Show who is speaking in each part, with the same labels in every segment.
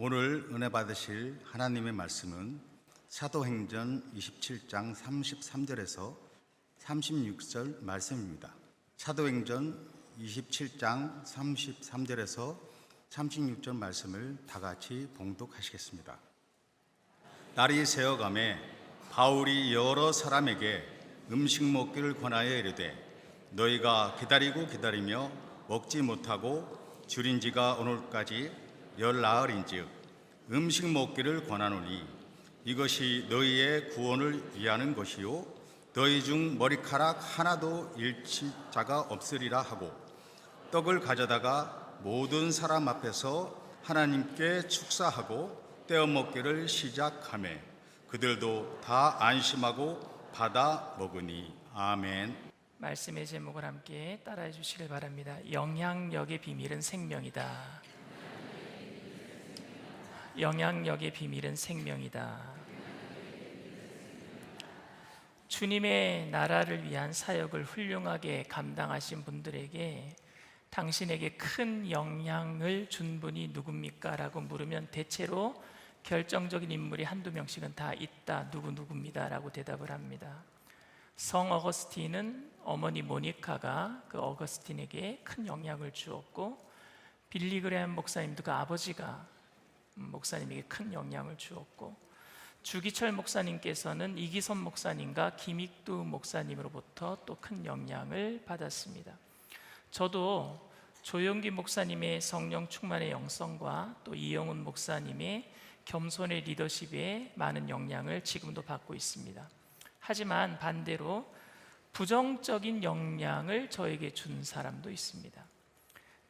Speaker 1: 오늘 은혜 받으실 하나님의 말씀은 사도행전 27장 33절에서 36절 말씀입니다. 사도행전 27장 33절에서 36절 말씀을 다 같이 봉독하시겠습니다. 날이 새어가매 바울이 여러 사람에게 음식 먹기를 권하여 이르되 너희가 기다리고 기다리며 먹지 못하고 줄인 지가 오늘까지 열나흘인즉 음식 먹기를 권하노니 이것이 너희의 구원을 위하는 것이요 너희 중 머리카락 하나도 잃칠 자가 없으리라 하고 떡을 가져다가 모든 사람 앞에서 하나님께 축사하고 떼어 먹기를 시작하매 그들도 다 안심하고 받아 먹으니. 아멘.
Speaker 2: 말씀의 제목을 함께 따라해 주시길 바랍니다. 영향력의 비밀은 생명이다. 영향력의 비밀은 생명이다. 주님의 나라를 위한 사역을 훌륭하게 감당하신 분들에게 당신에게 큰 영향을 준 분이 누굽니까? 라고 물으면 대체로 결정적인 인물이 한두 명씩은 다 있다. 누구입니다 라고 대답을 합니다. 성 어거스틴은 어머니 모니카가 그 어거스틴에게 큰 영향을 주었고, 빌리 그레엄 목사님도 그 아버지가 목사님에게 큰 영향을 주었고, 주기철 목사님께서는 이기선 목사님과 김익두 목사님으로부터 또 큰 영향을 받았습니다. 저도 조용기 목사님의 성령 충만의 영성과 또 이영훈 목사님의 겸손의 리더십에 많은 영향을 지금도 받고 있습니다. 하지만 반대로 부정적인 영향을 저에게 준 사람도 있습니다.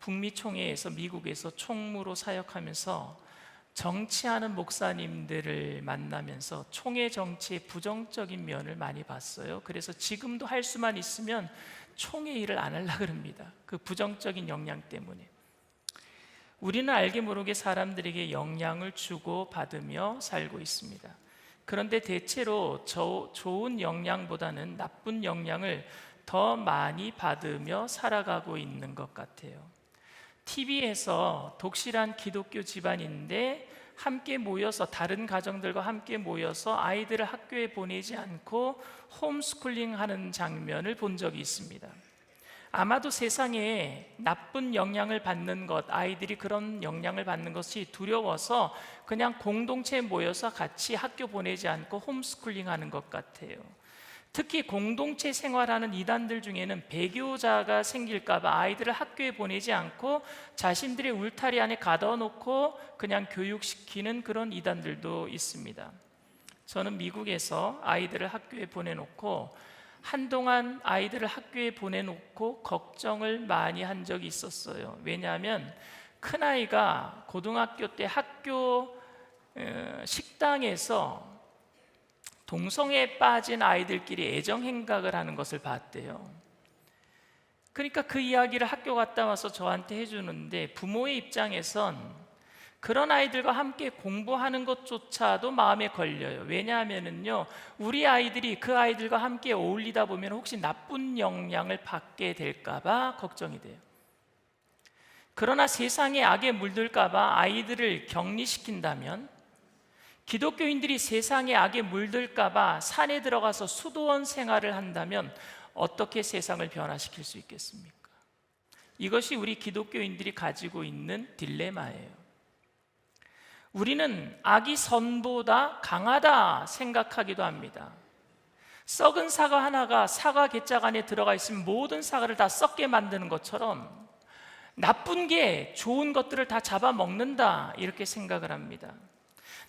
Speaker 2: 북미 총회에서 미국에서 총무로 사역하면서 정치하는 목사님들을 만나면서 총회 정치의 부정적인 면을 많이 봤어요. 그래서 지금도 할 수만 있으면 총회 일을 안 하려고 합니다. 그 부정적인 영향 때문에. 우리는 알게 모르게 사람들에게 영향을 주고 받으며 살고 있습니다. 그런데 대체로 좋은 영향보다는 나쁜 영향을 더 많이 받으며 살아가고 있는 것 같아요. TV에서 독실한 기독교 집안인데 함께 모여서, 다른 가정들과 함께 모여서 아이들을 학교에 보내지 않고 홈스쿨링 하는 장면을 본 적이 있습니다. 아마도 세상에 나쁜 영향을 받는 것, 아이들이 그런 영향을 받는 것이 두려워서 그냥 공동체에 모여서 같이 학교 보내지 않고 홈스쿨링 하는 것 같아요. 특히 공동체 생활하는 이단들 중에는 배교자가 생길까 봐 아이들을 학교에 보내지 않고 자신들의 울타리 안에 가둬놓고 그냥 교육시키는 그런 이단들도 있습니다. 저는 미국에서 아이들을 학교에 보내놓고 한동안 아이들을 학교에 보내놓고 걱정을 많이 한 적이 있었어요. 왜냐하면 큰아이가 고등학교 때 학교 식당에서 동성애에 빠진 아이들끼리 애정행각을 하는 것을 봤대요. 그러니까 그 이야기를 학교 갔다 와서 저한테 해주는데, 부모의 입장에선 그런 아이들과 함께 공부하는 것조차도 마음에 걸려요. 왜냐하면요, 우리 아이들이 그 아이들과 함께 어울리다 보면 혹시 나쁜 영향을 받게 될까 봐 걱정이 돼요. 그러나 세상의 악에 물들까 봐 아이들을 격리시킨다면, 기독교인들이 세상의 악에 물들까 봐 산에 들어가서 수도원 생활을 한다면 어떻게 세상을 변화시킬 수 있겠습니까? 이것이 우리 기독교인들이 가지고 있는 딜레마예요. 우리는 악이 선보다 강하다 생각하기도 합니다. 썩은 사과 하나가 사과 갯작 안에 들어가 있으면 모든 사과를 다 썩게 만드는 것처럼 나쁜 게 좋은 것들을 다 잡아먹는다, 이렇게 생각을 합니다.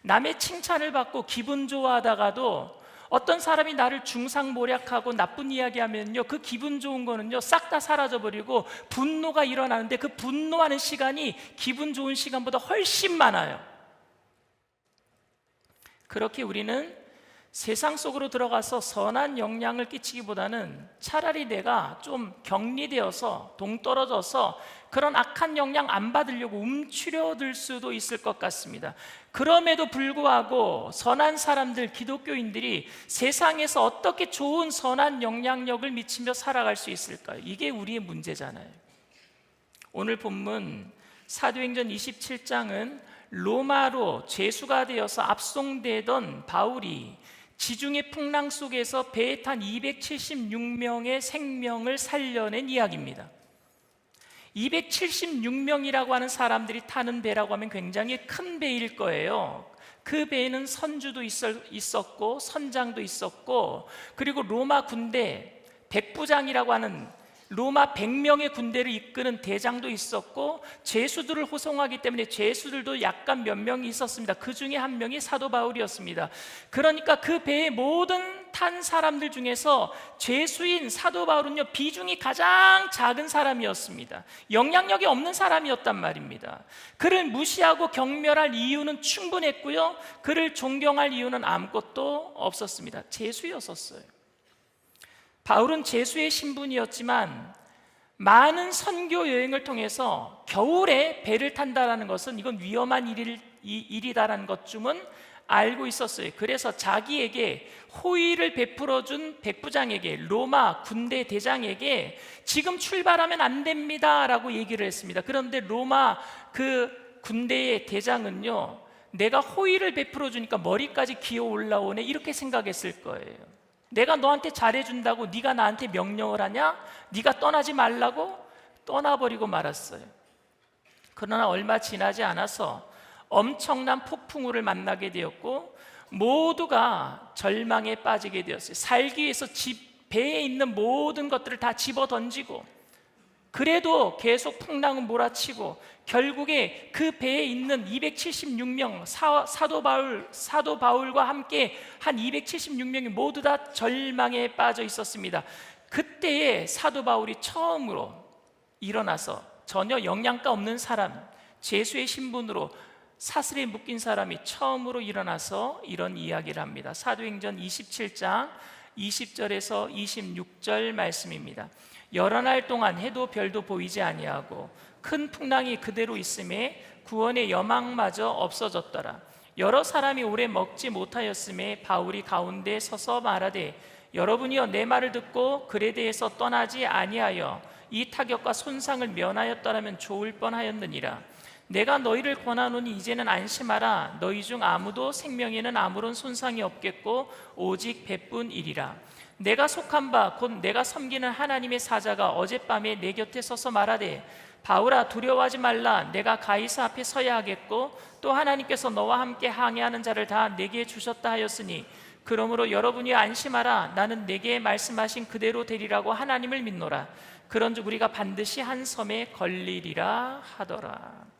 Speaker 2: 남의 칭찬을 받고 기분 좋아하다가도 어떤 사람이 나를 중상모략하고 나쁜 이야기하면요, 그 기분 좋은 거는요 싹 다 사라져버리고 분노가 일어나는데 그 분노하는 시간이 기분 좋은 시간보다 훨씬 많아요. 그렇게 우리는 세상 속으로 들어가서 선한 영향을 끼치기보다는 차라리 내가 좀 격리되어서 동떨어져서 그런 악한 영향 안 받으려고 움츠려들 수도 있을 것 같습니다. 그럼에도 불구하고 선한 사람들, 기독교인들이 세상에서 어떻게 좋은 선한 영향력을 미치며 살아갈 수 있을까요? 이게 우리의 문제잖아요. 오늘 본문 사도행전 27장은 로마로 죄수가 되어서 압송되던 바울이 지중해 풍랑 속에서 배에 탄 276명의 생명을 살려낸 이야기입니다. 276명이라고 하는 사람들이 타는 배라고 하면 굉장히 큰 배일 거예요. 그 배에는 선주도 있었고 선장도 있었고, 그리고 로마 군대 백부장이라고 하는 로마 100명의 군대를 이끄는 대장도 있었고, 죄수들을 호송하기 때문에 죄수들도 약간 몇 명이 있었습니다. 그 중에 한 명이 사도 바울이었습니다. 그러니까 그 배의 모든 탄 사람들 중에서 죄수인 사도 바울은요, 비중이 가장 작은 사람이었습니다. 영향력이 없는 사람이었단 말입니다. 그를 무시하고 경멸할 이유는 충분했고요, 그를 존경할 이유는 아무것도 없었습니다. 죄수였었어요. 바울은 죄수의 신분이었지만 많은 선교 여행을 통해서 겨울에 배를 탄다는 것은 이건 위험한 일이다라는 것쯤은 알고 있었어요. 그래서 자기에게 호의를 베풀어준 백부장에게, 로마 군대 대장에게 지금 출발하면 안 됩니다 라고 얘기를 했습니다. 그런데 로마 그 군대의 대장은요, 내가 호의를 베풀어 주니까 머리까지 기어 올라오네 이렇게 생각했을 거예요. 내가 너한테 잘해준다고 네가 나한테 명령을 하냐? 네가 떠나지 말라고? 떠나버리고 말았어요. 그러나 얼마 지나지 않아서 엄청난 폭풍우를 만나게 되었고 모두가 절망에 빠지게 되었어요. 살기 위해서 배에 있는 모든 것들을 다 집어던지고, 그래도 계속 풍랑은 몰아치고 결국에 그 배에 있는 276명 사도 바울과 함께 한 276명이 모두 다 절망에 빠져 있었습니다. 그때에 사도 바울이 처음으로 일어나서 전혀 영양가 없는 사람, 죄수의 신분으로 사슬에 묶인 사람이 처음으로 일어나서 이런 이야기를 합니다. 사도행전 27장 20절에서 26절 말씀입니다. 여러 날 동안 해도 별도 보이지 아니하고 큰 풍랑이 그대로 있음에 구원의 여망마저 없어졌더라. 여러 사람이 오래 먹지 못하였음에 바울이 가운데 서서 말하되, 여러분이여 내 말을 듣고 그레데에서 떠나지 아니하여 이 타격과 손상을 면하였더라면 좋을 뻔하였느니라. 내가 너희를 권하노니 이제는 안심하라. 너희 중 아무도 생명에는 아무런 손상이 없겠고 오직 배뿐이리라. 내가 속한 바 곧 내가 섬기는 하나님의 사자가 어젯밤에 내 곁에 서서 말하되, 바울아 두려워하지 말라. 내가 가이사 앞에 서야 하겠고 또 하나님께서 너와 함께 항해하는 자를 다 내게 주셨다 하였으니 그러므로 여러분이 안심하라. 나는 내게 말씀하신 그대로 되리라고 하나님을 믿노라. 그런즉 우리가 반드시 한 섬에 걸리리라 하더라.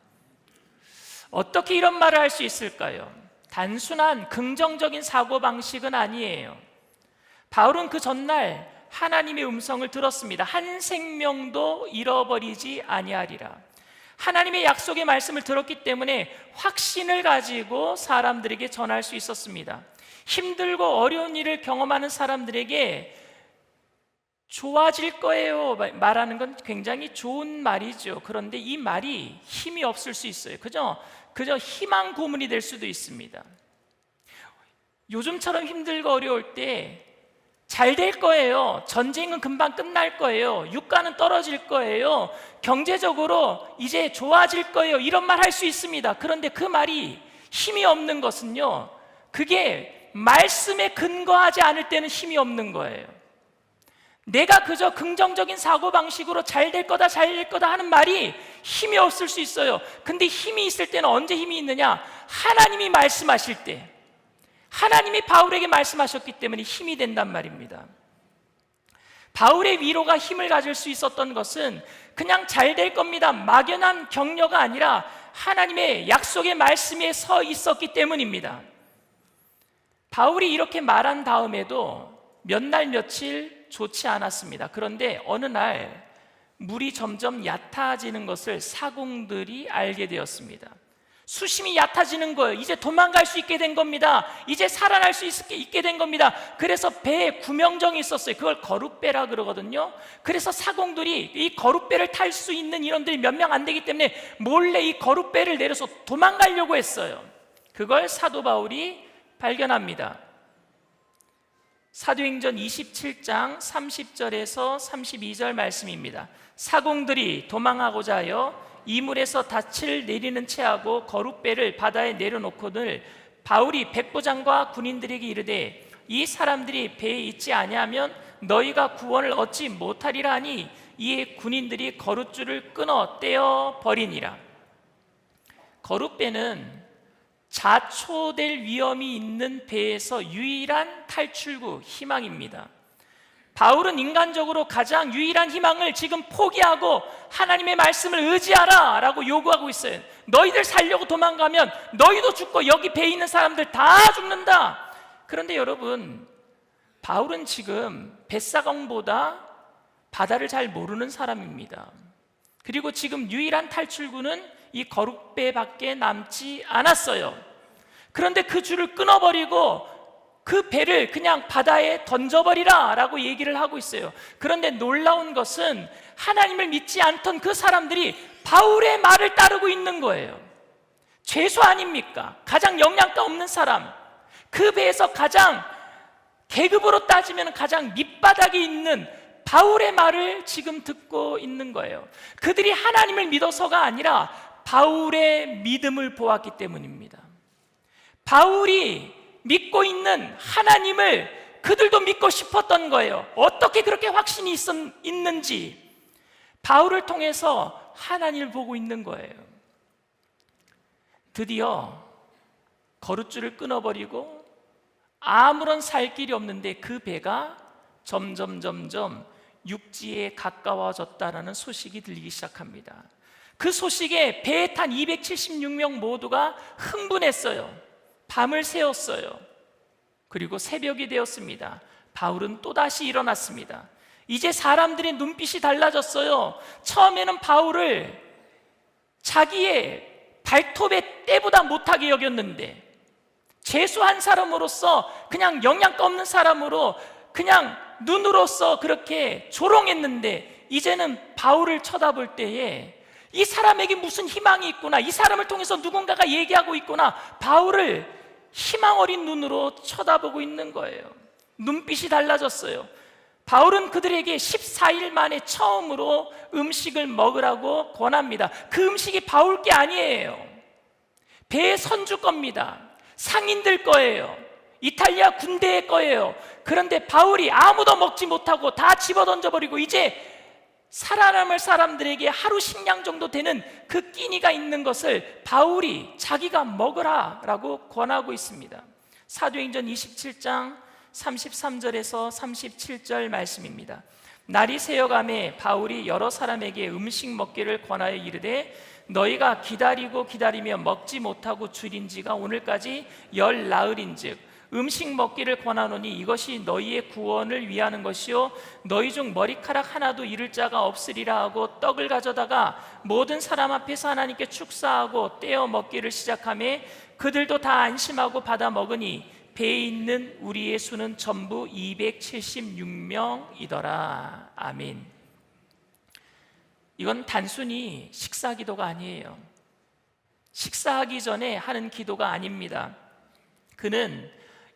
Speaker 2: 어떻게 이런 말을 할 수 있을까요? 단순한 긍정적인 사고방식은 아니에요. 바울은 그 전날 하나님의 음성을 들었습니다. 한 생명도 잃어버리지 아니하리라. 하나님의 약속의 말씀을 들었기 때문에 확신을 가지고 사람들에게 전할 수 있었습니다. 힘들고 어려운 일을 경험하는 사람들에게 좋아질 거예요 말하는 건 굉장히 좋은 말이죠. 그런데 이 말이 힘이 없을 수 있어요. 그저 희망 고문이 될 수도 있습니다. 요즘처럼 힘들고 어려울 때 잘 될 거예요. 전쟁은 금방 끝날 거예요. 유가는 떨어질 거예요. 경제적으로 이제 좋아질 거예요. 이런 말 할 수 있습니다. 그런데 그 말이 힘이 없는 것은요, 그게 말씀에 근거하지 않을 때는 힘이 없는 거예요. 내가 그저 긍정적인 사고방식으로 잘 될 거다 하는 말이 힘이 없을 수 있어요. 근데 힘이 있을 때는 언제 힘이 있느냐? 하나님이 말씀하실 때, 하나님이 바울에게 말씀하셨기 때문에 힘이 된단 말입니다. 바울의 위로가 힘을 가질 수 있었던 것은 그냥 잘 될 겁니다, 막연한 격려가 아니라 하나님의 약속의 말씀에 서 있었기 때문입니다. 바울이 이렇게 말한 다음에도 몇 날 며칠 좋지 않았습니다. 그런데 어느 날 물이 점점 얕아지는 것을 사공들이 알게 되었습니다. 수심이 얕아지는 거예요. 이제 도망갈 수 있게 된 겁니다. 이제 살아날 수 있게 된 겁니다. 그래서 배에 구명정이 있었어요. 그걸 거룻배라 그러거든요. 그래서 사공들이 이 거룻배를 탈 수 있는 인원들이 몇 명 안 되기 때문에 몰래 이 거룻배를 내려서 도망가려고 했어요. 그걸 사도 바울이 발견합니다. 사도행전 27장 30절에서 32절 말씀입니다. 사공들이 도망하고자 하여 이물에서 닻을 내리는 채하고 거룻배를 바다에 내려놓거늘 바울이 백부장과 군인들에게 이르되 이 사람들이 배에 있지 아니하면 너희가 구원을 얻지 못하리라 하니 이에 군인들이 거룻줄을 끊어 떼어 버리니라. 거룻배는 자초될 위험이 있는 배에서 유일한 탈출구, 희망입니다. 바울은 인간적으로 가장 유일한 희망을 지금 포기하고 하나님의 말씀을 의지하라 라고 요구하고 있어요. 너희들 살려고 도망가면 너희도 죽고 여기 배에 있는 사람들 다 죽는다. 그런데 여러분, 바울은 지금 뱃사공보다 바다를 잘 모르는 사람입니다. 그리고 지금 유일한 탈출구는 이 거룻배밖에 남지 않았어요. 그런데 그 줄을 끊어버리고 그 배를 그냥 바다에 던져버리라 라고 얘기를 하고 있어요. 그런데 놀라운 것은 하나님을 믿지 않던 그 사람들이 바울의 말을 따르고 있는 거예요. 죄수 아닙니까? 가장 영양가 없는 사람, 그 배에서 가장 계급으로 따지면 가장 밑바닥에 있는 바울의 말을 지금 듣고 있는 거예요. 그들이 하나님을 믿어서가 아니라 바울의 믿음을 보았기 때문입니다. 바울이 믿고 있는 하나님을 그들도 믿고 싶었던 거예요. 어떻게 그렇게 확신이 있는지 바울을 통해서 하나님을 보고 있는 거예요. 드디어 거룻줄을 끊어버리고 아무런 살 길이 없는데 그 배가 점점 육지에 가까워졌다라는 소식이 들리기 시작합니다. 그 소식에 배에 탄 276명 모두가 흥분했어요. 밤을 새웠어요. 그리고 새벽이 되었습니다. 바울은 또다시 일어났습니다. 이제 사람들의 눈빛이 달라졌어요. 처음에는 바울을 자기의 발톱의 때보다 못하게 여겼는데, 죄수 한 사람으로서 그냥 영양가 없는 사람으로 그냥 눈으로서 그렇게 조롱했는데, 이제는 바울을 쳐다볼 때에 이 사람에게 무슨 희망이 있구나, 이 사람을 통해서 누군가가 얘기하고 있구나, 바울을 희망 어린 눈으로 쳐다보고 있는 거예요. 눈빛이 달라졌어요. 바울은 그들에게 14일 만에 처음으로 음식을 먹으라고 권합니다. 그 음식이 바울 게 아니에요. 배의 선주 겁니다. 상인들 거예요. 이탈리아 군대의 거예요. 그런데 바울이 아무도 먹지 못하고 다 집어던져버리고 이제 살아남을 사람들에게 하루 식량 정도 되는 그 끼니가 있는 것을 바울이 자기가 먹으라라고 권하고 있습니다. 사도행전 27장 33절에서 37절 말씀입니다. 날이 새어가매 바울이 여러 사람에게 음식 먹기를 권하여 이르되 너희가 기다리며 먹지 못하고 줄인 지가 오늘까지 10나흘인즉 음식 먹기를 권하노니 이것이 너희의 구원을 위하는 것이요 너희 중 머리카락 하나도 잃을 자가 없으리라 하고 떡을 가져다가 모든 사람 앞에서 하나님께 축사하고 떼어 먹기를 시작하매 그들도 다 안심하고 받아 먹으니 배에 있는 우리의 수는 전부 276명이더라. 아멘. 이건 단순히 식사 기도가 아니에요. 식사하기 전에 하는 기도가 아닙니다. 그는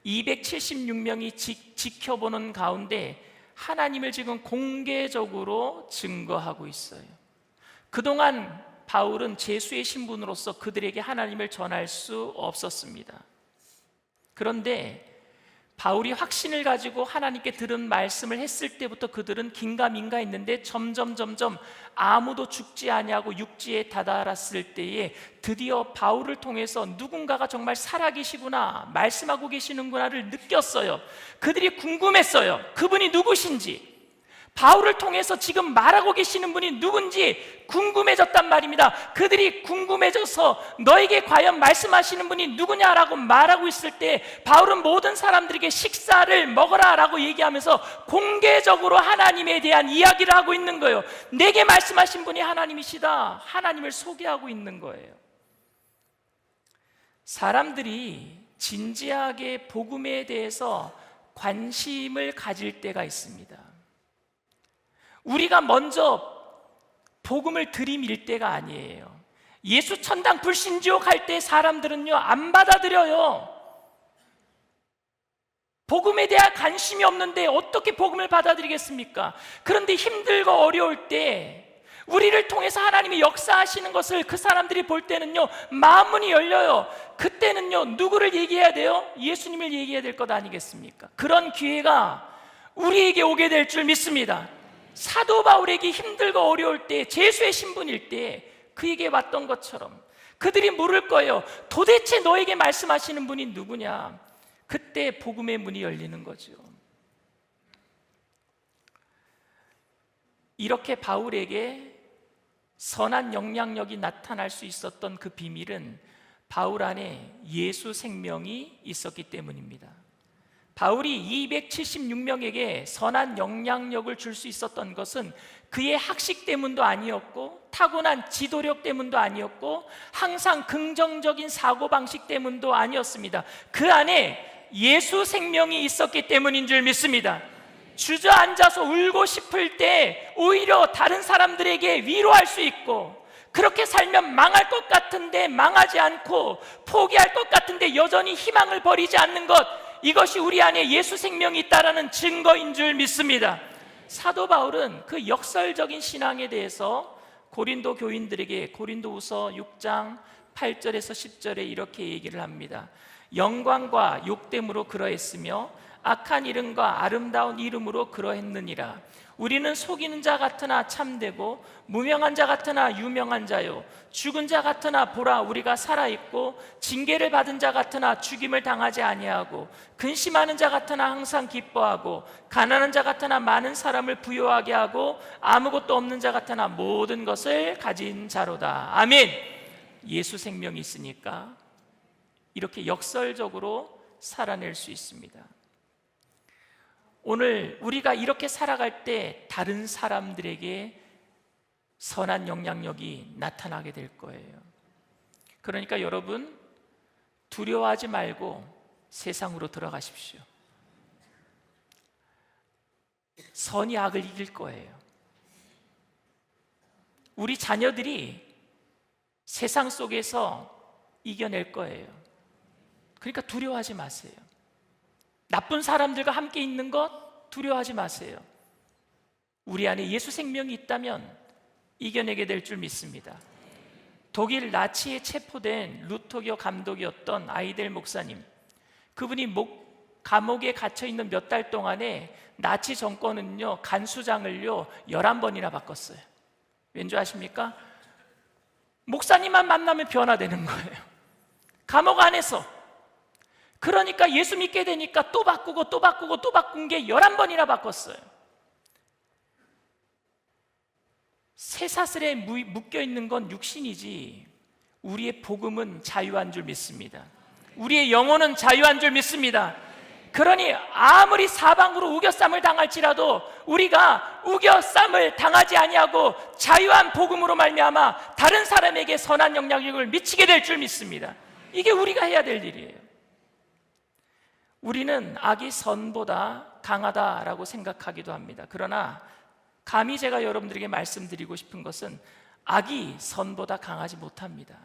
Speaker 2: 276명이 지켜보는 가운데 하나님을 지금 공개적으로 증거하고 있어요. 그동안 바울은 제수의 신분으로서 그들에게 하나님을 전할 수 없었습니다. 그런데 바울이 확신을 가지고 하나님께 들은 말씀을 했을 때부터 그들은 긴가민가 했는데 점점 아무도 죽지 아니하고 육지에 다다랐을 때에 드디어 바울을 통해서 누군가가 정말 살아계시구나, 말씀하고 계시는구나를 느꼈어요. 그들이 궁금했어요. 그분이 누구신지, 바울을 통해서 지금 말하고 계시는 분이 누군지 궁금해졌단 말입니다. 그들이 궁금해져서 너에게 과연 말씀하시는 분이 누구냐라고 말하고 있을 때 바울은 모든 사람들에게 식사를 먹어라 라고 얘기하면서 공개적으로 하나님에 대한 이야기를 하고 있는 거예요. 내게 말씀하신 분이 하나님이시다, 하나님을 소개하고 있는 거예요. 사람들이 진지하게 복음에 대해서 관심을 가질 때가 있습니다. 우리가 먼저 복음을 들이밀 때가 아니에요. 예수 천당 불신지옥 할 때 사람들은요 안 받아들여요. 복음에 대한 관심이 없는데 어떻게 복음을 받아들이겠습니까? 그런데 힘들고 어려울 때 우리를 통해서 하나님이 역사하시는 것을 그 사람들이 볼 때는요, 마음 문이 열려요. 그때는요, 누구를 얘기해야 돼요? 예수님을 얘기해야 될 것 아니겠습니까? 그런 기회가 우리에게 오게 될 줄 믿습니다. 사도 바울에게 힘들고 어려울 때, 제수의 신분일 때 그에게 왔던 것처럼 그들이 물을 거예요. 도대체 너에게 말씀하시는 분이 누구냐? 그때 복음의 문이 열리는 거죠. 이렇게 바울에게 선한 영향력이 나타날 수 있었던 그 비밀은 바울 안에 예수 생명이 있었기 때문입니다. 바울이 276명에게 선한 영향력을 줄 수 있었던 것은 그의 학식 때문도 아니었고, 타고난 지도력 때문도 아니었고, 항상 긍정적인 사고방식 때문도 아니었습니다. 그 안에 예수 생명이 있었기 때문인 줄 믿습니다. 주저앉아서 울고 싶을 때 오히려 다른 사람들에게 위로할 수 있고, 그렇게 살면 망할 것 같은데 망하지 않고, 포기할 것 같은데 여전히 희망을 버리지 않는 것, 이것이 우리 안에 예수 생명이 있다는 증거인 줄 믿습니다. 사도 바울은 그 역설적인 신앙에 대해서 고린도 교인들에게 고린도후서 6장 8절에서 10절에 이렇게 얘기를 합니다. 영광과 욕됨으로 그러했으며 악한 이름과 아름다운 이름으로 그러했느니라. 우리는 속이는 자 같으나 참되고 무명한 자 같으나 유명한 자요, 죽은 자 같으나 보라 우리가 살아있고, 징계를 받은 자 같으나 죽임을 당하지 아니하고, 근심하는 자 같으나 항상 기뻐하고, 가난한 자 같으나 많은 사람을 부요하게 하고, 아무것도 없는 자 같으나 모든 것을 가진 자로다. 아멘. 예수 생명이 있으니까 이렇게 역설적으로 살아낼 수 있습니다. 오늘 우리가 이렇게 살아갈 때 다른 사람들에게 선한 영향력이 나타나게 될 거예요. 그러니까 여러분, 두려워하지 말고 세상으로 들어가십시오. 선이 악을 이길 거예요. 우리 자녀들이 세상 속에서 이겨낼 거예요. 그러니까 두려워하지 마세요. 나쁜 사람들과 함께 있는 것 두려워하지 마세요. 우리 안에 예수 생명이 있다면 이겨내게 될 줄 믿습니다. 독일 나치에 체포된 루터교 감독이었던 아이델 목사님, 그분이 감옥에 갇혀있는 몇 달 동안에 나치 정권은요, 간수장을요 11번이나 바꿨어요. 왠지 아십니까? 목사님만 만나면 변화되는 거예요. 감옥 안에서. 그러니까 예수 믿게 되니까 또 바꾸고 또 바꾸고 또 바꾼 게 11번이나 바꿨어요. 쇠사슬에 묶여있는 건 육신이지 우리의 복음은 자유한 줄 믿습니다. 우리의 영혼은 자유한 줄 믿습니다. 그러니 아무리 사방으로 우겨쌈을 당할지라도 우리가 우겨쌈을 당하지 아니하고 자유한 복음으로 말미암아 다른 사람에게 선한 영향력을 미치게 될 줄 믿습니다. 이게 우리가 해야 될 일이에요. 우리는 악이 선보다 강하다라고 생각하기도 합니다. 그러나 감히 제가 여러분들에게 말씀드리고 싶은 것은 악이 선보다 강하지 못합니다.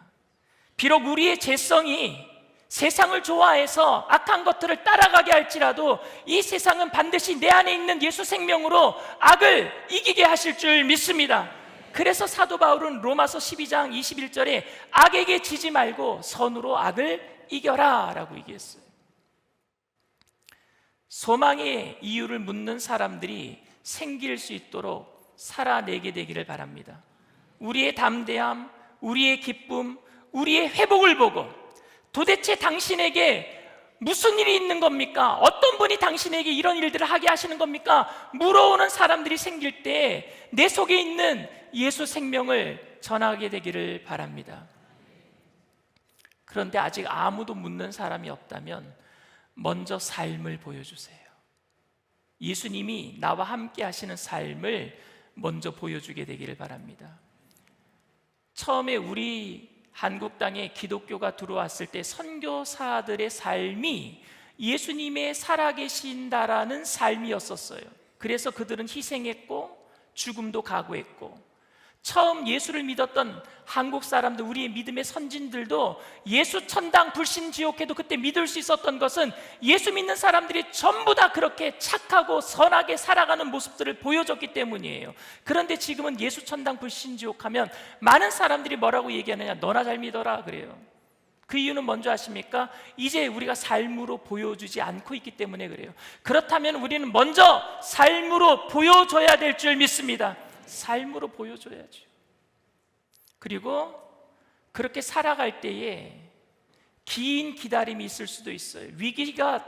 Speaker 2: 비록 우리의 죄성이 세상을 좋아해서 악한 것들을 따라가게 할지라도 이 세상은 반드시 내 안에 있는 예수 생명으로 악을 이기게 하실 줄 믿습니다. 그래서 사도 바울은 로마서 12장 21절에 악에게 지지 말고 선으로 악을 이겨라 라고 얘기했어요. 소망의 이유를 묻는 사람들이 생길 수 있도록 살아내게 되기를 바랍니다. 우리의 담대함, 우리의 기쁨, 우리의 회복을 보고 도대체 당신에게 무슨 일이 있는 겁니까? 어떤 분이 당신에게 이런 일들을 하게 하시는 겁니까? 물어오는 사람들이 생길 때 내 속에 있는 예수 생명을 전하게 되기를 바랍니다. 그런데 아직 아무도 묻는 사람이 없다면 먼저 삶을 보여주세요. 예수님이 나와 함께 하시는 삶을 먼저 보여주게 되기를 바랍니다. 처음에 우리 한국 땅에 기독교가 들어왔을 때 선교사들의 삶이 예수님의 살아계신다라는 삶이었었어요. 그래서 그들은 희생했고 죽음도 각오했고 처음 예수를 믿었던 한국 사람들, 우리의 믿음의 선진들도 예수 천당 불신 지옥해도 그때 믿을 수 있었던 것은 예수 믿는 사람들이 전부 다 그렇게 착하고 선하게 살아가는 모습들을 보여줬기 때문이에요. 그런데 지금은 예수 천당 불신 지옥하면 많은 사람들이 뭐라고 얘기하느냐? 너나 잘 믿어라 그래요. 그 이유는 뭔지 아십니까? 이제 우리가 삶으로 보여주지 않고 있기 때문에 그래요. 그렇다면 우리는 먼저 삶으로 보여줘야 될 줄 믿습니다. 삶으로 보여줘야죠. 그리고 그렇게 살아갈 때에 긴 기다림이 있을 수도 있어요. 위기가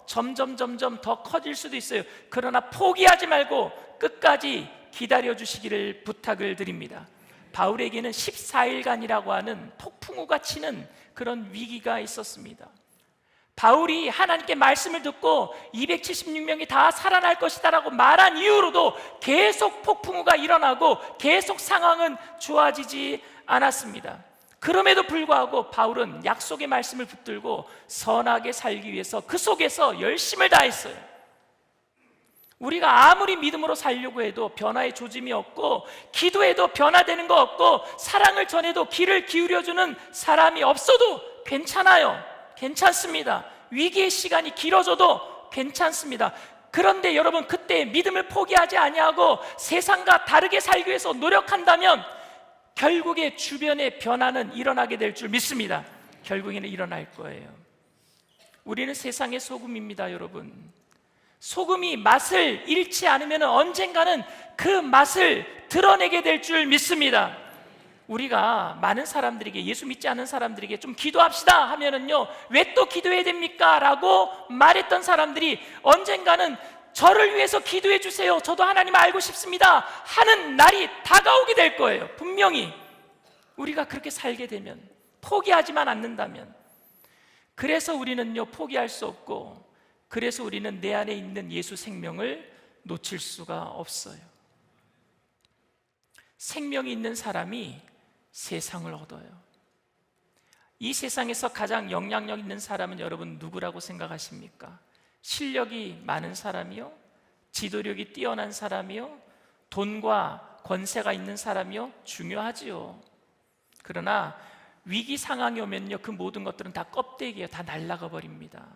Speaker 2: 점점 더 커질 수도 있어요. 그러나 포기하지 말고 끝까지 기다려 주시기를 부탁을 드립니다. 바울에게는 14일간이라고 하는 폭풍우가 치는 그런 위기가 있었습니다. 바울이 하나님께 말씀을 듣고 276명이 다 살아날 것이다 라고 말한 이후로도 계속 폭풍우가 일어나고 계속 상황은 좋아지지 않았습니다. 그럼에도 불구하고 바울은 약속의 말씀을 붙들고 선하게 살기 위해서 그 속에서 열심을 다했어요. 우리가 아무리 믿음으로 살려고 해도 변화의 조짐이 없고, 기도해도 변화되는 거 없고, 사랑을 전해도 귀를 기울여주는 사람이 없어도 괜찮아요. 괜찮습니다. 위기의 시간이 길어져도 괜찮습니다. 그런데 여러분, 그때 믿음을 포기하지 아니하고 세상과 다르게 살기 위해서 노력한다면 결국에 주변의 변화는 일어나게 될 줄 믿습니다. 결국에는 일어날 거예요. 우리는 세상의 소금입니다, 여러분. 소금이 맛을 잃지 않으면 언젠가는 그 맛을 드러내게 될 줄 믿습니다. 우리가 많은 사람들에게, 예수 믿지 않은 사람들에게 좀 기도합시다 하면은요, 왜 또 기도해야 됩니까? 라고 말했던 사람들이 언젠가는 저를 위해서 기도해 주세요, 저도 하나님 알고 싶습니다 하는 날이 다가오게 될 거예요. 분명히 우리가 그렇게 살게 되면, 포기하지만 않는다면. 그래서 우리는요, 포기할 수 없고, 그래서 우리는 내 안에 있는 예수 생명을 놓칠 수가 없어요. 생명이 있는 사람이 세상을 얻어요. 이 세상에서 가장 영향력 있는 사람은 여러분 누구라고 생각하십니까? 실력이 많은 사람이요? 지도력이 뛰어난 사람이요? 돈과 권세가 있는 사람이요? 중요하지요. 그러나 위기 상황이 오면요, 그 모든 것들은 다 껍데기예요. 다 날아가 버립니다.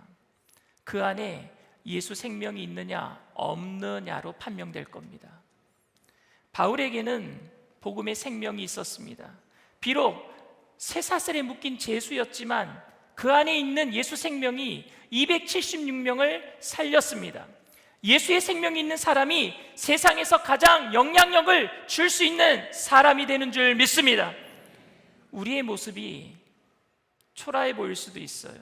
Speaker 2: 그 안에 예수 생명이 있느냐 없느냐로 판명될 겁니다. 바울에게는 복음의 생명이 있었습니다. 비록 쇠사슬에 묶인 죄수였지만 그 안에 있는 예수 생명이 276명을 살렸습니다. 예수의 생명이 있는 사람이 세상에서 가장 영향력을 줄 수 있는 사람이 되는 줄 믿습니다. 우리의 모습이 초라해 보일 수도 있어요.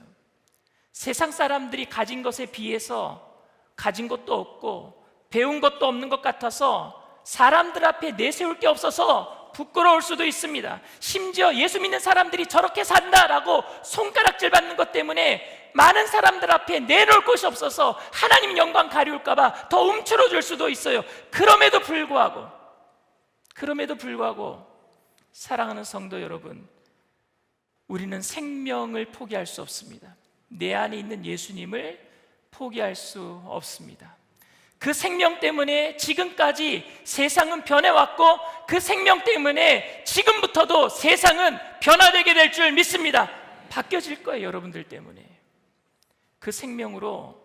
Speaker 2: 세상 사람들이 가진 것에 비해서 가진 것도 없고 배운 것도 없는 것 같아서 사람들 앞에 내세울 게 없어서 부끄러울 수도 있습니다. 심지어 예수 믿는 사람들이 저렇게 산다라고 손가락질 받는 것 때문에 많은 사람들 앞에 내놓을 곳이 없어서 하나님 영광 가리울까 봐 더 움츠러들 수도 있어요. 그럼에도 불구하고 사랑하는 성도 여러분, 우리는 생명을 포기할 수 없습니다. 내 안에 있는 예수님을 포기할 수 없습니다. 그 생명 때문에 지금까지 세상은 변해왔고, 그 생명 때문에 지금부터도 세상은 변화되게 될 줄 믿습니다. 바뀌어질 거예요, 여러분들 때문에. 그 생명으로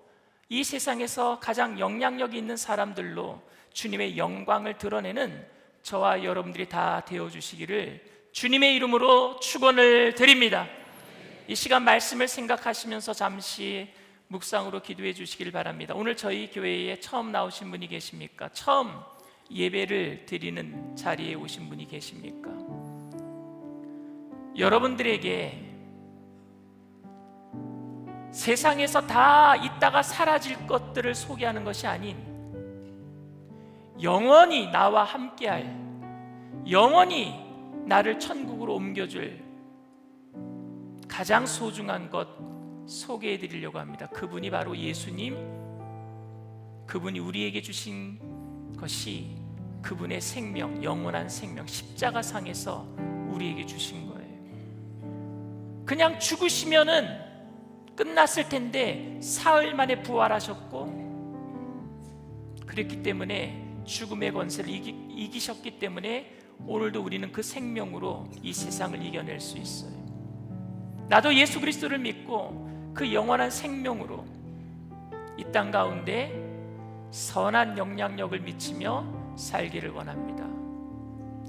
Speaker 2: 이 세상에서 가장 영향력이 있는 사람들로 주님의 영광을 드러내는 저와 여러분들이 다 되어주시기를 주님의 이름으로 축원을 드립니다. 이 시간 말씀을 생각하시면서 잠시 묵상으로 기도해 주시길 바랍니다. 오늘 저희 교회에 처음 나오신 분이 계십니까? 처음 예배를 드리는 자리에 오신 분이 계십니까? 여러분들에게 세상에서 다 있다가 사라질 것들을 소개하는 것이 아닌, 영원히 나와 함께할, 영원히 나를 천국으로 옮겨줄 가장 소중한 것 소개해 드리려고 합니다. 그분이 바로 예수님, 그분이 우리에게 주신 것이 그분의 생명, 영원한 생명, 십자가상에서 우리에게 주신 거예요. 그냥 죽으시면은 끝났을 텐데 사흘 만에 부활하셨고, 그랬기 때문에 죽음의 권세를 이기셨기 때문에 오늘도 우리는 그 생명으로 이 세상을 이겨낼 수 있어요. 나도 예수 그리스도를 믿고 그 영원한 생명으로 이 땅 가운데 선한 영향력을 미치며 살기를 원합니다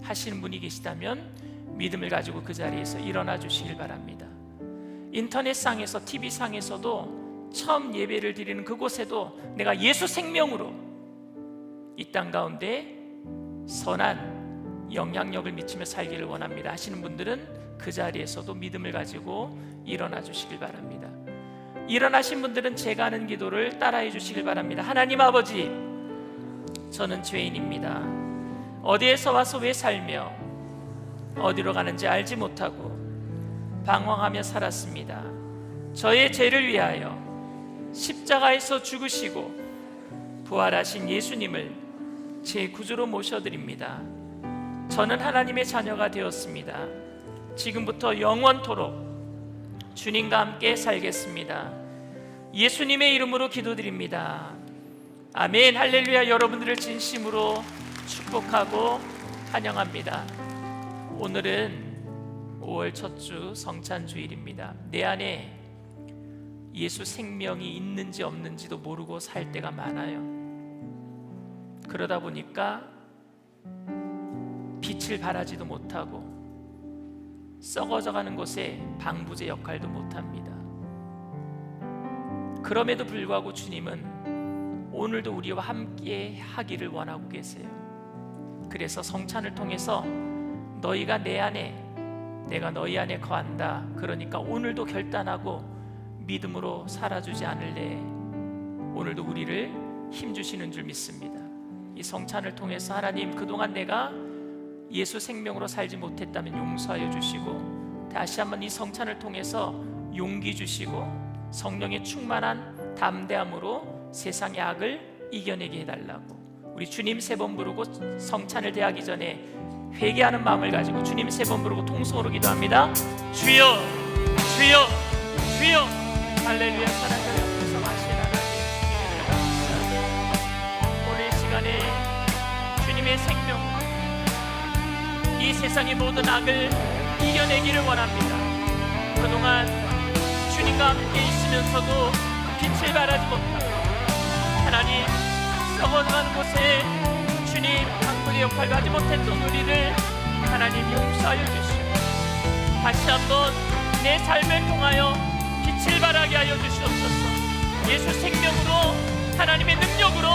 Speaker 2: 하시는 분이 계시다면 믿음을 가지고 그 자리에서 일어나 주시길 바랍니다. 인터넷상에서 TV상에서도 처음 예배를 드리는 그곳에도 내가 예수 생명으로 이 땅 가운데 선한 영향력을 미치며 살기를 원합니다 하시는 분들은 그 자리에서도 믿음을 가지고 일어나 주시길 바랍니다. 일어나신 분들은 제가 하는 기도를 따라해 주시길 바랍니다. 하나님 아버지, 저는 죄인입니다. 어디에서 와서 왜 살며 어디로 가는지 알지 못하고 방황하며 살았습니다. 저의 죄를 위하여 십자가에서 죽으시고 부활하신 예수님을 제 구주로 모셔드립니다. 저는 하나님의 자녀가 되었습니다. 지금부터 영원토록 주님과 함께 살겠습니다. 예수님의 이름으로 기도드립니다. 아멘. 할렐루야. 여러분들을 진심으로 축복하고 환영합니다. 오늘은 5월 첫 주 성찬주일입니다. 내 안에 예수 생명이 있는지 없는지도 모르고 살 때가 많아요. 그러다 보니까 빛을 발하지도 못하고 썩어져가는 곳에 방부제 역할도 못합니다. 그럼에도 불구하고 주님은 오늘도 우리와 함께 하기를 원하고 계세요. 그래서 성찬을 통해서 너희가 내 안에, 내가 너희 안에 거한다. 그러니까 오늘도 결단하고 믿음으로 살아주지 않을래. 오늘도 우리를 힘주시는 줄 믿습니다. 이 성찬을 통해서 하나님, 그동안 내가 예수 생명으로 살지 못했다면 용서하여 주시고 다시 한번 이 성찬을 통해서 용기 주시고 성령의 충만한 담대함으로 세상의 악을 이겨내게 해달라고 우리 주님 세 번 부르고 성찬을 대하기 전에 회개하는 마음을 가지고 주님 세 번 부르고 통성으로 기도합니다. 주여 주여 주여. 할렐루야. 사랑하는 옆에서 마신 하나님, 감사합니다. 오늘 이 시간에 주님의 생명, 이 세상의 모든 악을 이겨내기를 원합니다. 그동안 주님과 함께 있으면서도 빛을 발하지 못하고 하나님, 썩어가는 곳에 주님 방문의 역할을 하지 못했던 우리를 하나님 용서하여 주시고 다시 한번 내 삶을 통하여 빛을 발하게 하여 주시옵소서. 예수 생명으로 하나님의 능력으로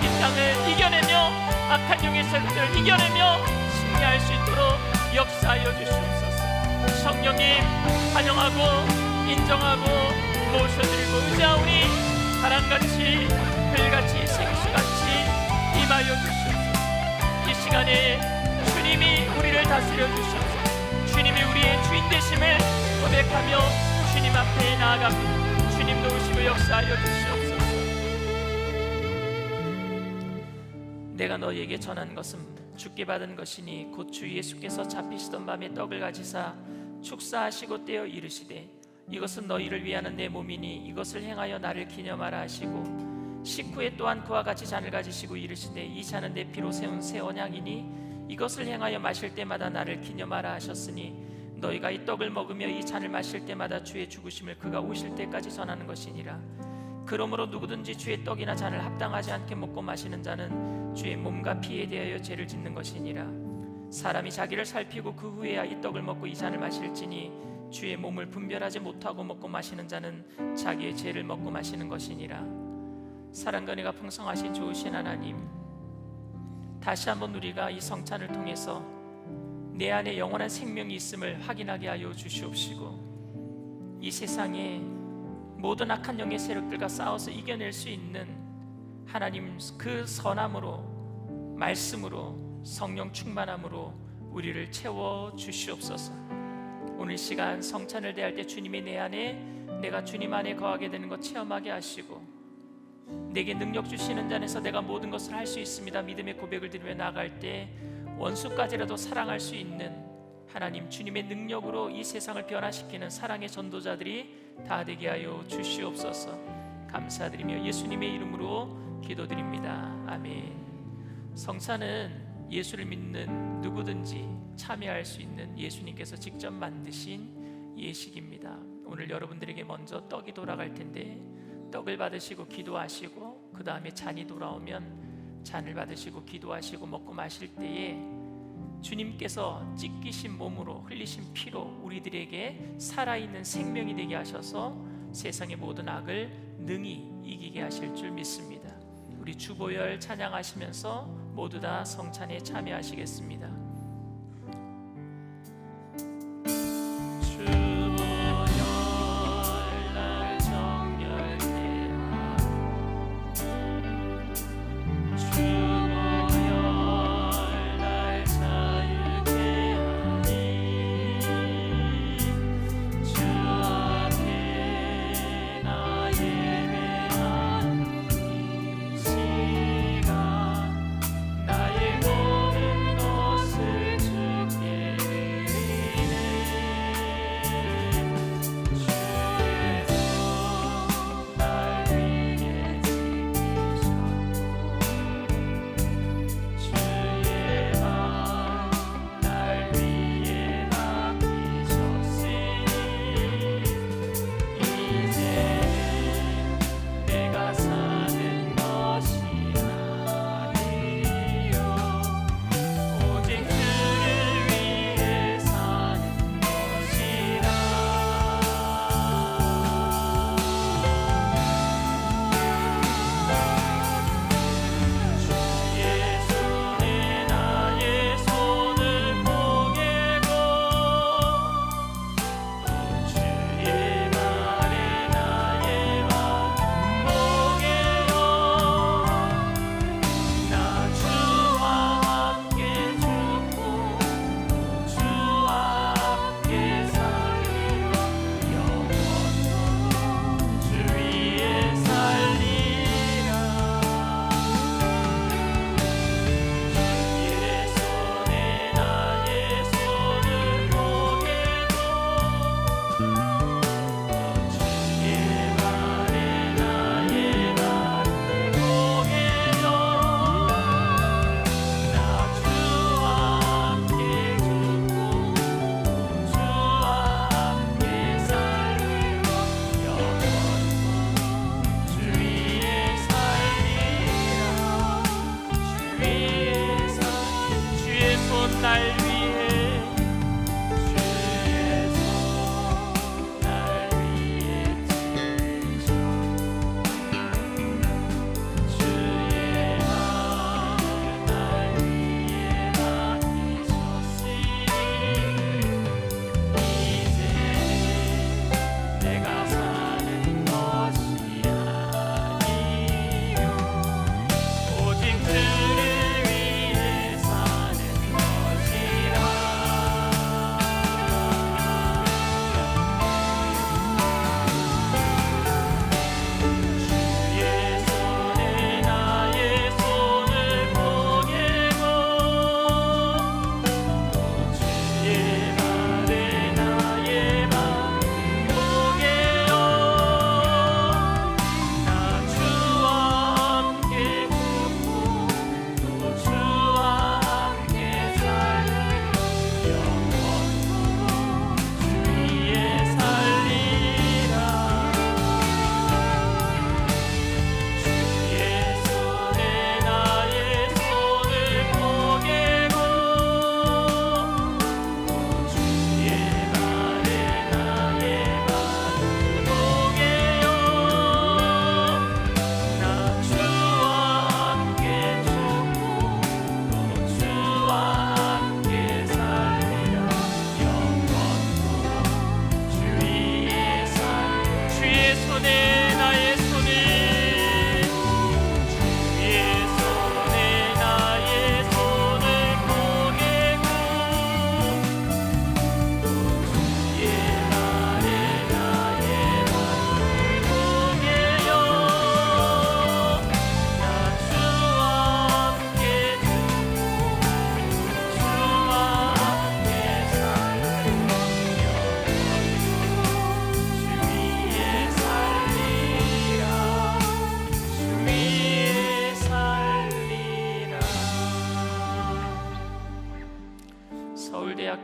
Speaker 2: 이 땅을 이겨내며 악한 영의 세력들을 이겨내며 승리할 수 있도록 역사하여 주시옵소서. 성령님 환영하고 인정하고 모셔드리고 의지하오니 바람같이 별같이 생수같이 임하여 주시옵소서. 이 시간에 주님이 우리를 다스려 주시옵소서. 주님이 우리의 주인 되심을 고백하며 주님 앞에 나아갑니다. 주님 도우시고 역사하여 주시옵소서. 내가 너희에게 전한 것은 주께 받은 것이니 곧 주 예수께서 잡히시던 밤에 떡을 가지사 축사하시고 떼어 이르시되 이것은 너희를 위하는 내 몸이니 이것을 행하여 나를 기념하라 하시고 식후에 또한 그와 같이 잔을 가지시고 이르시되 이 잔은 내 피로 세운 새 언약이니 이것을 행하여 마실 때마다 나를 기념하라 하셨으니 너희가 이 떡을 먹으며 이 잔을 마실 때마다 주의 죽으심을 그가 오실 때까지 전하는 것이니라. 그러므로 누구든지 주의 떡이나 잔을 합당하지 않게 먹고 마시는 자는 주의 몸과 피에 대하여 죄를 짓는 것이니라. 사람이 자기를 살피고 그 후에야 이 떡을 먹고 이 잔을 마실지니 주의 몸을 분별하지 못하고 먹고 마시는 자는 자기의 죄를 먹고 마시는 것이니라. 사랑과 은혜가 풍성하신 좋으신 하나님, 다시 한번 우리가 이 성찬을 통해서 내 안에 영원한 생명이 있음을 확인하게 하여 주시옵시고 이 세상에 모든 악한 영의 세력들과 싸워서 이겨낼 수 있는 하나님 그 선함으로, 말씀으로, 성령 충만함으로 우리를 채워 주시옵소서. 오늘 시간 성찬을 대할 때 주님이 내 안에, 내가 주님 안에 거하게 되는 것 체험하게 하시고 내게 능력 주시는 잔에서 내가 모든 것을 할 수 있습니다 믿음의 고백을 드리며 나아갈 때 원수까지라도 사랑할 수 있는 하나님 주님의 능력으로 이 세상을 변화시키는 사랑의 전도자들이 다 되게 하여 주시옵소서. 감사드리며 예수님의 이름으로 기도드립니다. 아멘. 성찬은 예수를 믿는 누구든지 참여할 수 있는 예수님께서 직접 만드신 예식입니다. 오늘 여러분들에게 먼저 떡이 돌아갈 텐데 떡을 받으시고 기도하시고 그 다음에 잔이 돌아오면 잔을 받으시고 기도하시고 먹고 마실 때에 주님께서 찢기신 몸으로 흘리신 피로 우리들에게 살아있는 생명이 되게 하셔서 세상의 모든 악을 능히 이기게 하실 줄 믿습니다. 우리 주보열 찬양하시면서 모두 다 성찬에 참여하시겠습니다.
Speaker 3: 나의 모든 것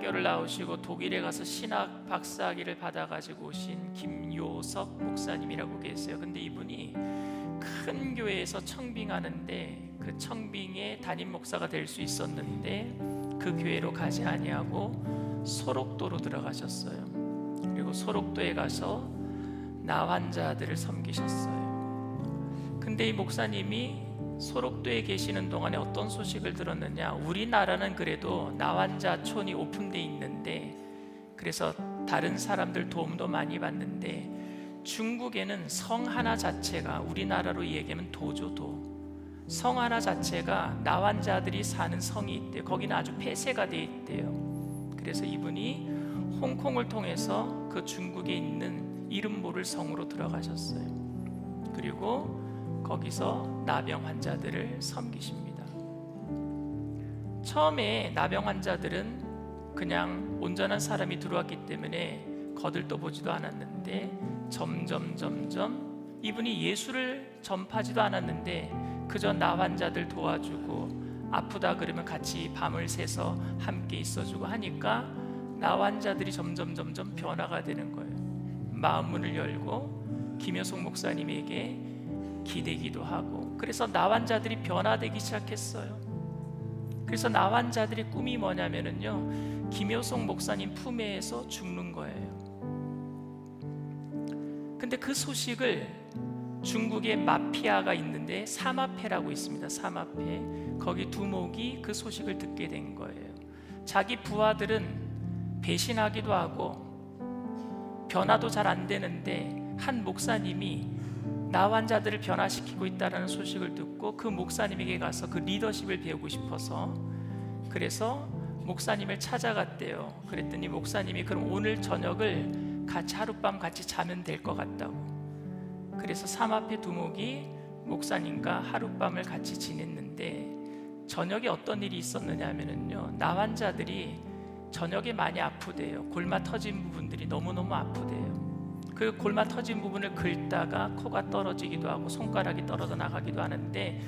Speaker 2: 신학교를 나오시고 독일에 가서 신학 박사학위를 받아가지고 오신 김요석 목사님이라고 계세요. 근데 이분이 큰 교회에서 청빙하는데 그 청빙에 담임 목사가 될 수 있었는데 그 교회로 가지 아니하고 소록도로 들어가셨어요. 그리고 소록도에 가서 나 환자들을 섬기셨어요. 근데 이 목사님이 소록도에 계시는 동안에 어떤 소식을 들었느냐, 우리나라는 그래도 나 환자촌이 오픈돼 있는데 그래서 다른 사람들 도움도 많이 받는데 중국에는 성 하나 자체가, 우리나라로 얘기하면 도조도, 성 하나 자체가 나 환자들이 사는 성이 있대요. 거기는 아주 폐쇄가 돼 있대요. 그래서 이분이 홍콩을 통해서 그 중국에 있는 이름 모를 성으로 들어가셨어요. 그리고 거기서 나병 환자들을 섬기십니다. 처음에 나병 환자들은 그냥 온전한 사람이 들어왔기 때문에 거들떠보지도 않았는데 점점 이분이 예수를 전파하지도 않았는데 그저 나 환자들 도와주고 아프다 그러면 같이 밤을 새서 함께 있어주고 하니까 나 환자들이 점점 변화가 되는 거예요. 마음 문을 열고 김효석 목사님에게 기대기도 하고, 그래서 나 환자들이 변화되기 시작했어요. 그래서 나 환자들의 꿈이 뭐냐면은요, 김효석 목사님 품에서 죽는 거예요. 근데 그 소식을 중국의 마피아가 있는데 사마페라고 있습니다. 사마페, 거기 두목이 그 소식을 듣게 된 거예요. 자기 부하들은 배신하기도 하고 변화도 잘 안 되는데 한 목사님이 나 환자들을 변화시키고 있다는 소식을 듣고 그 목사님에게 가서 그 리더십을 배우고 싶어서, 그래서 목사님을 찾아갔대요. 그랬더니 목사님이 그럼 오늘 저녁을 같이 하룻밤 같이 자면 될 것 같다고. 그래서 사마페 두목이 목사님과 하룻밤을 같이 지냈는데 저녁에 어떤 일이 있었느냐 하면은요, 나 환자들이 저녁에 많이 아프대요. 골마 터진 부분들이 너무너무 아프대요. 그 골마 터진 부분을 긁다가 코가 떨어지기도 하고 손가락이 떨어져 나가기도 하는데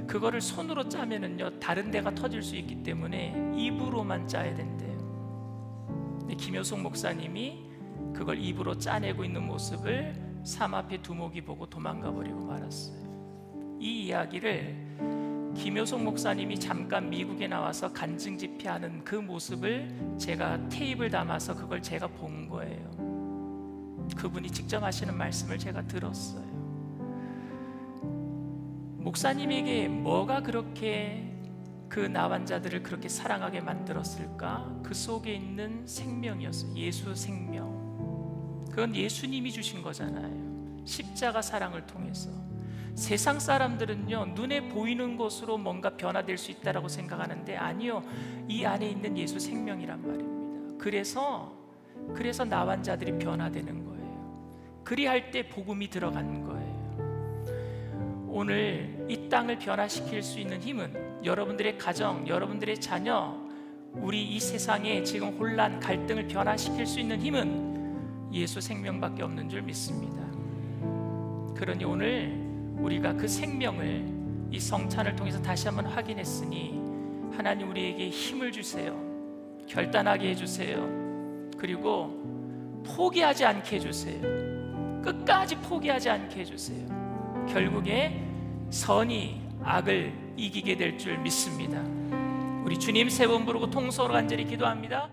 Speaker 2: 그거를 손으로 짜면은요 다른 데가 터질 수 있기 때문에 입으로만 짜야 된대요. 근데 김효석 목사님이 그걸 입으로 짜내고 있는 모습을 사마페 두목이 보고 도망가 버리고 말았어요. 이 이야기를 김효석 목사님이 잠깐 미국에 나와서 간증 집회하는 그 모습을 제가 테이프를 담아서 그걸 제가 본 거예요. 그분이 직접 하시는 말씀을 제가 들었어요. 목사님에게 뭐가 그렇게 그 나 환자들을 그렇게 사랑하게 만들었을까? 그 속에 있는 생명이었어요. 예수 생명. 그건 예수님이 주신 거잖아요. 십자가 사랑을 통해서. 세상 사람들은요, 눈에 보이는 것으로 뭔가 변화될 수 있다라고 생각하는데 아니요, 이 안에 있는 예수 생명이란 말입니다. 그래서 나 환자들이 변화되는 거예요. 그리할 때 복음이 들어가는 거예요. 오늘 이 땅을 변화시킬 수 있는 힘은 여러분들의 가정, 여러분들의 자녀, 우리 이 세상에 지금 혼란, 갈등을 변화시킬 수 있는 힘은 예수 생명밖에 없는 줄 믿습니다. 그러니 오늘 우리가 그 생명을 이 성찬을 통해서 다시 한번 확인했으니 하나님 우리에게 힘을 주세요. 결단하게 해주세요. 그리고 포기하지 않게 해주세요. 끝까지 포기하지 않게 해주세요. 결국에 선이 악을 이기게 될 줄 믿습니다. 우리 주님 세 번 부르고 통성으로 간절히 기도합니다.